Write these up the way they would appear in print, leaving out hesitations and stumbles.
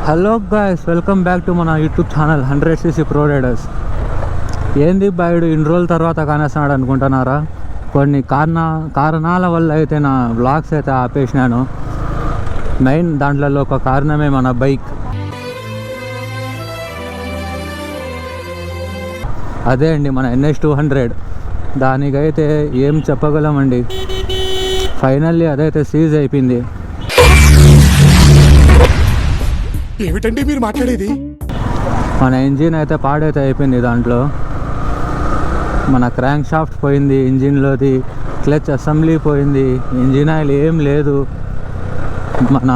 Hello guys, welcome back to మన YouTube channel 100cc pro riders. ఏంది బాయుడు ఇన్ని రోజుల తర్వాత కానేస్తున్నాడు అనుకుంటున్నారా? కొన్ని కారణాల వల్ల అయితే నా వ్లాగ్స్ అయితే ఆపేసినాను. మెయిన్ దాంట్లో ఒక కారణమే మన బైక్. అదే అండి మన NS200. దానికైతే ఏం చెప్పగలమండి, ఫైనల్లీ అదైతే సీజ్ అయిపోయింది. ఏమిటండి మీరు మాట్లాడేది? మన ఇంజిన్ అయితే పాడైతే అయిపోయింది. దాంట్లో మన క్రాంక్ షాఫ్ట్ పోయింది, ఇంజిన్లోది క్లచ్ అసెంబ్లీ పోయింది, ఇంజిన్ ఆయిల్ ఏం లేదు. మన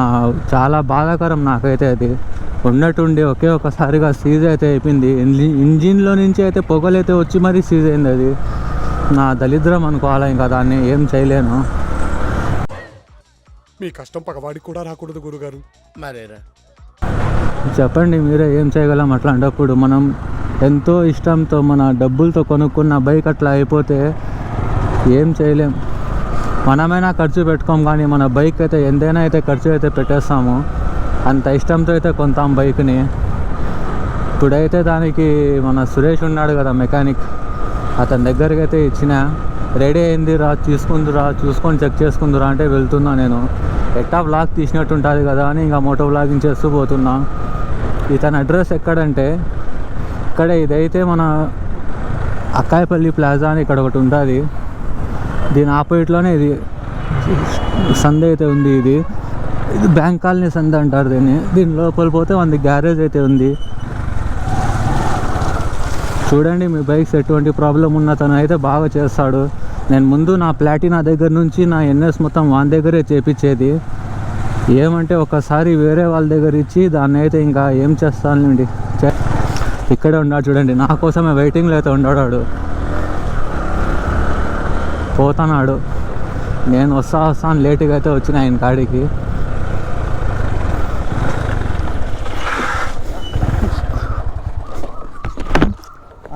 చాలా బాధాకరం నాకైతే. అది ఉన్నట్టుండి ఒకే ఒకసారిగా సీజ్ అయితే అయిపోయింది. ఇంజిన్లో నుంచి అయితే పొగలైతే వచ్చి మరీ సీజ్ అయింది. అది నా దరిద్రం అనుకోవాలా, ఇంకా దాన్ని ఏం చేయలేను. మీ కష్టం పగవాడికి కూడా రాకూడదు గురుగారు. మరేరా చెప్పండి మీరే, ఏం చేయగలం అట్లాంటప్పుడు? మనం ఎంతో ఇష్టంతో మన డబ్బులతో కొనుక్కున్న బైక్ అట్లా అయిపోతే ఏం చేయలేం. మనమైనా ఖర్చు పెట్టుకోం, కానీ మన బైక్ అయితే ఎంతైనా అయితే ఖర్చు అయితే పెట్టేస్తాము. అంత ఇష్టంతో అయితే కొంటాం బైక్ని. ఇప్పుడైతే దానికి మన సురేష్ ఉన్నాడు కదా మెకానిక్, అతని దగ్గరికి అయితే ఇచ్చిన. రెడీ అయిందిరా, చూసుకొని చెక్ చేసుకుందిరా అంటే వెళ్తున్నా. నేను ఎట్టా వ్లాగ్ తీసినట్టు ఉంటుంది కదా అని ఇంకా మోటో వ్లాగింగ్ చేస్తూ పోతున్నా. ఇతని అడ్రస్ ఎక్కడంటే ఇక్కడే, ఇదైతే మన అక్కాయపల్లి ప్లాజా అని ఇక్కడ ఒకటి ఉంటుంది. దీని ఆపోజిట్లోనే ఇది సందే అయితే ఉంది. ఇది బ్యాంక్ కాలనీ సందే అంటారు దీన్ని. దీని లోపల పోతే మన గ్యారేజ్ అయితే ఉంది. చూడండి మీ బైక్స్ ఎటువంటి ప్రాబ్లం ఉన్న తను అయితే బాగా చేస్తాడు. నేను ముందు నా ప్లాటినా దగ్గర నుంచి నా NS మొత్తం వాని దగ్గరే చేపించేది. ఏమంటే ఒకసారి వేరే వాళ్ళ దగ్గర ఇచ్చి దాన్ని అయితే ఇంకా ఏం చేస్తానండి. ఇక్కడే ఉన్నాడు చూడండి, నా కోసమే వెయిటింగ్లో అయితే ఉన్నాడు. పోతున్నాడు. నేను వస్తాను లేటుగా అయితే వచ్చిన ఆయన కాడికి.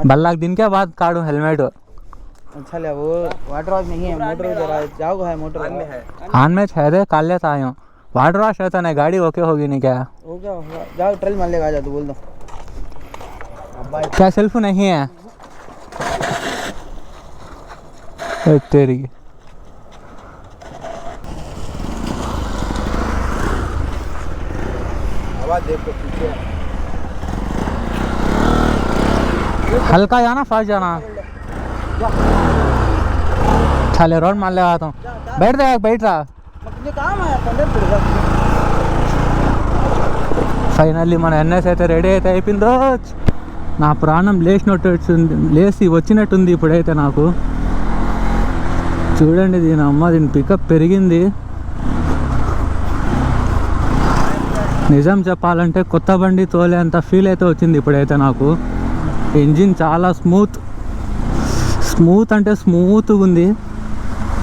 बल्लाक दिन के बाद काटूं हेलमेट. अच्छा ले वो वाटर वॉश नहीं है, मोटर जरा जाओ है, मोटर में है, हान में है दे काल लेता आयो. वाटर वॉश रहता नहीं, गाड़ी ओके होगी नहीं क्या? हो गया जाओ ट्रेल मान लेगा, जा तू बोल दो. क्या सेल्फ नहीं है तेरी? आवाज देखो पीछे, हल्का जाना फास्ट जाना. चले रोड मान ले आता हूँ. बैठ रहा. मुझे काम है पंडित पड़ेगा. ఫైనల్లీ మన NS అయితే రెడీ అయితే అయిపోయిందో. నా ప్రాణం లేచి వచ్చినట్టుంది ఇప్పుడైతే నాకు. చూడండి దీని అమ్మ, దీని పికప్ పెరిగింది. నిజం చెప్పాలంటే కొత్త బండి తోలేంత ఫీల్ అయితే వచ్చింది ఇప్పుడైతే నాకు. ఇంజిన్ చాలా స్మూత్ అంటే స్మూత్గా ఉంది.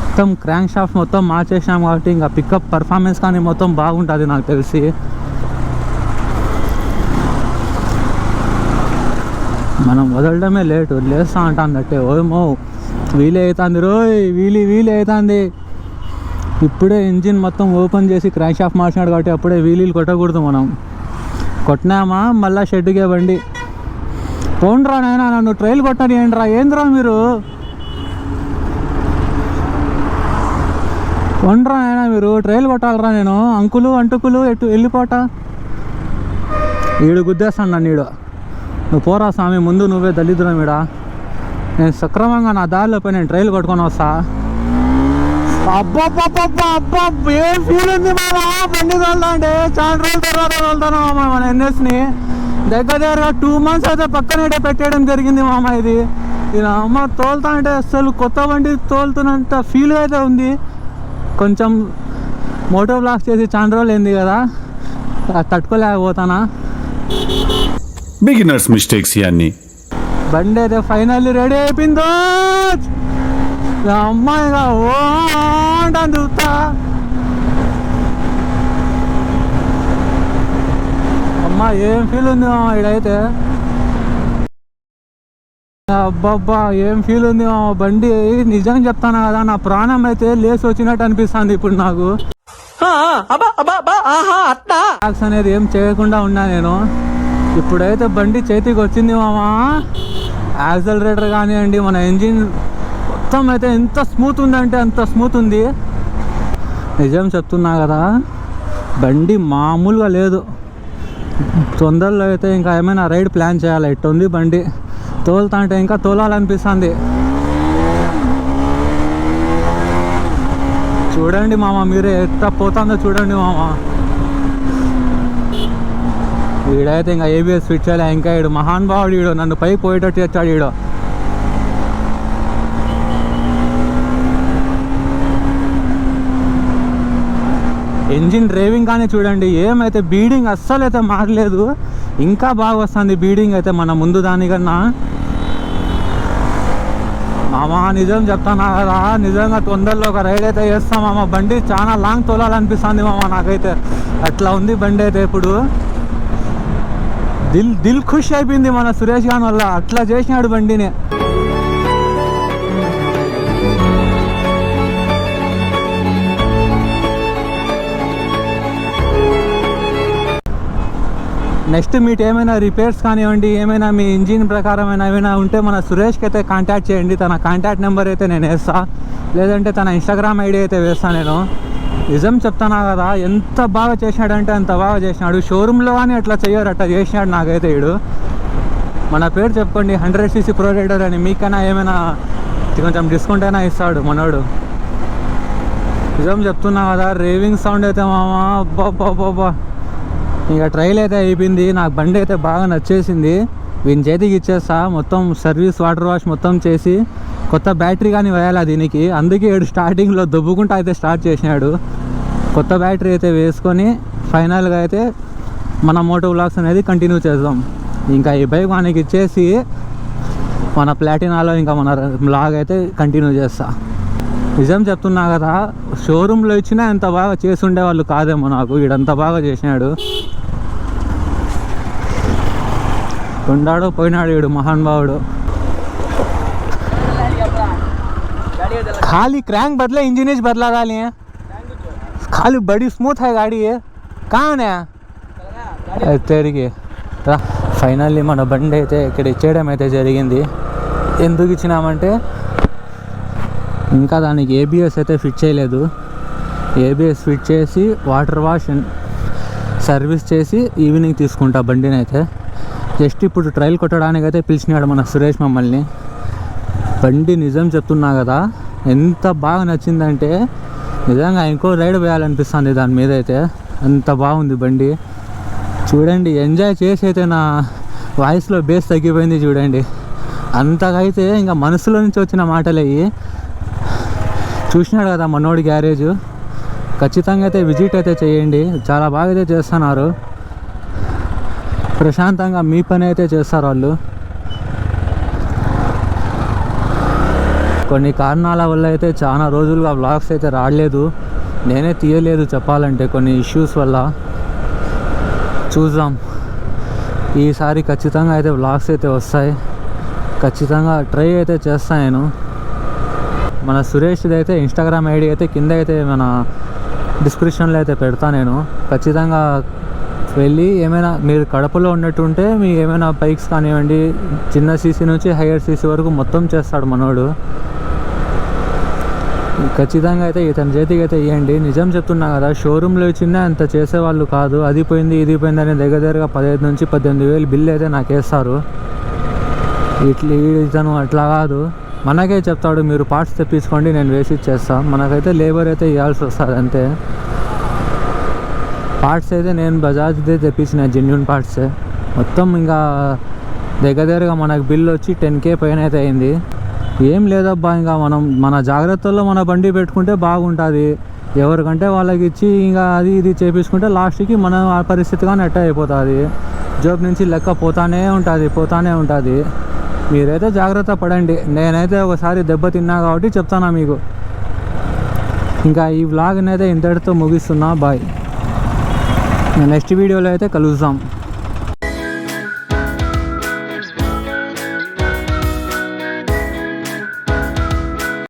మొత్తం క్రాంక్ షాఫ్ట్ మొత్తం మార్చేసినాం కాబట్టి ఇంకా పికప్ పర్ఫార్మెన్స్ కానీ మొత్తం బాగుంటుంది నాకు తెలిసి. మనం వదలడమే లేటు, లేస్తా అంటాను అట్టే. ఓమో వీలే అవుతుంది రోయ్, వీలీ అవుతుంది. ఇప్పుడే ఇంజిన్ మొత్తం ఓపెన్ చేసి క్రాంక్ షాఫ్ట్ మార్చినాడు కాబట్టి అప్పుడే వీలీలు కొట్టకూడదు. మనం కొట్టినామా మళ్ళీ షెడ్డుకే బండి. పోండ్రా నాయనా, నన్ను ట్రైల్ కొట్టని ఏంట్రా, ఏంద్రా మీరు? పోండ్రా నాయనా, మీరు ట్రైల్ కొట్టాలరా. నేను అంటుకులు ఎటు వెళ్ళిపోట. వీడు గుద్దేస్తాను నన్ను. వీడు నువ్వు పోరా స్వామి, ముందు నువ్వే దళిద్రం వీడా. నేను సక్రమంగా నా దారిలో పోయి నేను ట్రైల్ కొట్టుకొని వస్తా. అబ్బా ఏం ఫీల్ ఉంది మామా బండి తోలుతా అంటే. చాలా రోజుల తర్వాత తోలుతాను మామ మన NSని. దగ్గర 2 months అయితే పక్కనే పెట్టేయడం జరిగింది మామ. ఇది అమ్మ తోలుతా అంటే అసలు కొత్త బండి తోలుతున్నంత ఫీల్ అయితే ఉంది. కొంచెం మోటో బ్లాక్ చేసి చాలా రోజులు అయింది కదా, తట్టుకోలేకపోతానా. బిగినర్స్ మిస్టేక్స్ ఇవన్నీ. బండి అయితే ఫైనల్లీ రెడీ అయిపోయిందో. అమ్మాయిగా ఓ అంటాను చూస్తా. అమ్మా ఏం ఫీల్ ఉంది మామ ఇడైతే. అబ్బబ్బా ఏం ఫీల్ ఉంది మామ. బండి నిజంగా చెప్తాను కదా, నా ప్రాణం అయితే లేచి వచ్చినట్టు అనిపిస్తుంది ఇప్పుడు నాకు. ట్యాక్స్ అనేది ఏం చేయకుండా ఉన్నా నేను. ఇప్పుడైతే బండి చేతికి వచ్చింది మామా, యాక్సలరేటర్ కానివ్వండి, మన ఇంజిన్ మొత్తం అయితే ఎంత స్మూత్ ఉందంటే అంత స్మూత్ ఉంది. నిజం చెప్తున్నా కదా, బండి మామూలుగా లేదు. తొందరలో అయితే ఇంకా ఏమైనా రైడ్ ప్లాన్ చేయాలి. ఇట్టుంది బండి, తోలుతా అంటే ఇంకా తోలాలనిపిస్తుంది. చూడండి మామ, మీరే ఎంత పోతుందో చూడండి మామ. వీడైతే ఇంకా ఏబిఎస్ ఫిట్ చేయాలి. ఇంకా వీడు మహాన్ భావుడు, వీడు నన్ను పైకి పోయేటట్టు చేస్తాడు వీడు. ఇంజిన్ డ్రైవింగ్ కానీ చూడండి, ఏమైతే బీడింగ్ అస్సలు అయితే మారలేదు, ఇంకా బాగా వస్తుంది బీడింగ్ అయితే మన ముందు దానికన్నా. మామ నిజం చెప్తానా కదా, నిజంగా తొందరలో ఒక రైడ్ అయితే చేస్తాం మామ. బండి చాలా లాంగ్ తోలాలనిపిస్తుంది మామ నాకైతే. అట్లా ఉంది బండి అయితే. ఇప్పుడు దిల్ ఖుష్ అయిపోయింది మన సురేష్ గాన్ వల్ల, అట్లా చేసినాడు బండిని. నెక్స్ట్ మీట్ ఏమైనా రిపేర్స్ కానివ్వండి, ఏమైనా మీ ఇంజిన్ ప్రకారమైన ఏమైనా ఉంటే మన సురేష్కి అయితే కాంటాక్ట్ చేయండి. తన కాంటాక్ట్ నెంబర్ అయితే నేను వేస్తా, లేదంటే తన ఇన్స్టాగ్రామ్ ఐడి అయితే వేస్తాను నేను. నిజం చెప్తానా కదా, ఎంత బాగా చేసినాడంటే అంత బాగా చేసినాడు. షోరూంలో కానీ అట్లా చెయ్యరు, అట్లా చేసినాడు నాకైతే వీడు. మన పేరు చెప్పుకోండి 100cc ప్రో రైడర్ అని, మీకైనా ఏమైనా కొంచెం డిస్కౌంట్ అయినా ఇస్తాడు మనోడు. నిజం చెప్తున్నా కదా, రేవింగ్ సౌండ్ అయితే మామ అబ్బా. ఇక ట్రైల్ అయితే అయిపోయింది. నాకు బండి అయితే బాగా నచ్చేసింది. వీని చేతికి ఇచ్చేస్తా, మొత్తం సర్వీస్ వాటర్ వాష్ మొత్తం చేసి కొత్త బ్యాటరీ కానీ వేయాలి దీనికి. అందుకే వీడు స్టార్టింగ్లో దొబ్బుకుంటా అయితే స్టార్ట్ చేసినాడు. కొత్త బ్యాటరీ అయితే వేసుకొని ఫైనల్గా అయితే మన మోటో వ్లాగ్స్ అనేది కంటిన్యూ చేద్దాం. ఇంకా ఈ బైక్ మనకి ఇచ్చేసి మన ప్లాటినాలో ఇంకా మన వ్లాగ్ అయితే కంటిన్యూ చేస్తా. నిజం చెప్తున్నా కదా, షోరూంలో ఇచ్చినా ఎంత బాగా చేసి ఉండేవాళ్ళు కాదేమో నాకు. వీడంత బాగా చేసినాడు. ఉన్నాడు పోయినాడు వీడు మహాన్ భావుడు. खाली क्रैंक बदले इंजन ही बदला डाली है, खाली बड़ी स्मूथ है गाड़ी है. कहाँ है तेरी ఫైనల్లీ మన బండి అయితే ఇక్కడ ఇచ్చేయడం అయితే జరిగింది. ఎందుకు ఇచ్చినామంటే ఇంకా దానికి ఏబిఎస్ అయితే ఫిట్ చేయలేదు. ఏబిఎస్ ఫిట్ చేసి వాటర్ వాష్ సర్వీస్ చేసి ఈవినింగ్ తీసుకుంటా బండిని అయితే. జస్ట్ ఇప్పుడు ట్రయల్ కొట్టడానికి అయితే పిలిచినాడు మన సురేష్ మమ్మల్ని. బండి నిజం చెప్తున్నా కదా, ఎంత బాగా నచ్చిందంటే నిజంగా ఇంకో రైడ్ వేయాలనిపిస్తుంది దాని మీద అయితే. అంత బాగుంది బండి. చూడండి, ఎంజాయ్ చేసి అయితే నా వాయిస్లో బేస్ తగ్గిపోయింది చూడండి. అంతగా అయితే ఇంకా మనసులో నుంచి వచ్చిన మాటలు అయ్యి. చూసినాడు కదా మనోడి గ్యారేజ్, ఖచ్చితంగా అయితే విజిట్ అయితే చేయండి. చాలా బాగా అయితే చేస్తున్నారు. ప్రశాంతంగా మీ పని అయితే చేస్తారు వాళ్ళు. కొన్ని కారణాల వల్ల అయితే చాలా రోజులుగా వ్లాగ్స్ అయితే రాలేదు, నేనే తీయలేదు చెప్పాలంటే, కొన్ని ఇష్యూస్ వల్ల. చూద్దాం, ఈసారి ఖచ్చితంగా అయితే వ్లాగ్స్ అయితే వస్తాయి. ఖచ్చితంగా ట్రై అయితే చేస్తాను నేను. మన సురేష్ది అయితే ఇన్స్టాగ్రామ్ ఐడి అయితే కింద అయితే మన డిస్క్రిప్షన్లో అయితే పెడతాను నేను. ఖచ్చితంగా వెళ్ళి ఏమైనా మీరు కడపలో ఉన్నట్టుంటే మీ ఏమైనా బైక్స్ కానివ్వండి, చిన్న సీసీ నుంచి హైయర్ సీసీ వరకు మొత్తం చేస్తాడు మనోడు. ఖచ్చితంగా అయితే ఇతని చేతికి అయితే ఇవ్వండి. నిజం చెప్తున్నా కదా, షోరూంలో ఇచ్చిందే అంత చేసేవాళ్ళు కాదు. అది పోయింది ఇది పోయింది అని దగ్గరగా 15 నుంచి 18,000 బిల్ అయితే నాకు వేస్తారు. ఇతను అట్లా కాదు, మనకే చెప్తాడు మీరు పార్ట్స్ తెప్పించుకోండి నేను వేసి ఇచ్చేస్తాను. మనకైతే లేబర్ అయితే ఇవ్వాల్సి వస్తుంది అంతే. పార్ట్స్ అయితే నేను బజాజ్దే తెప్పించిన జెన్యూన్ పార్ట్సే మొత్తం. ఇంకా దగ్గరగా మనకు బిల్ వచ్చి 10K పైన అయితే అయింది. ఏం లేదబ్బా, ఇంకా మనం మన జాగ్రత్తల్లో మన బండి పెట్టుకుంటే బాగుంటుంది. ఎవరికంటే వాళ్ళకి ఇచ్చి ఇంకా అది ఇది చేపించుకుంటే లాస్ట్కి మన పరిస్థితిగా నెట్ అయిపోతుంది. జాబ్ నుంచి లెక్క పోతానే ఉంటుంది. మీరైతే జాగ్రత్త పడండి. నేనైతే ఒకసారి దెబ్బ తిన్నా కాబట్టి చెప్తాను మీకు. ఇంకా ఈ వ్లాగ్ అయితే ఇంతటితో ముగిస్తున్నా. బాయ్. నెక్స్ట్ వీడియోలో అయితే కలుద్దాం.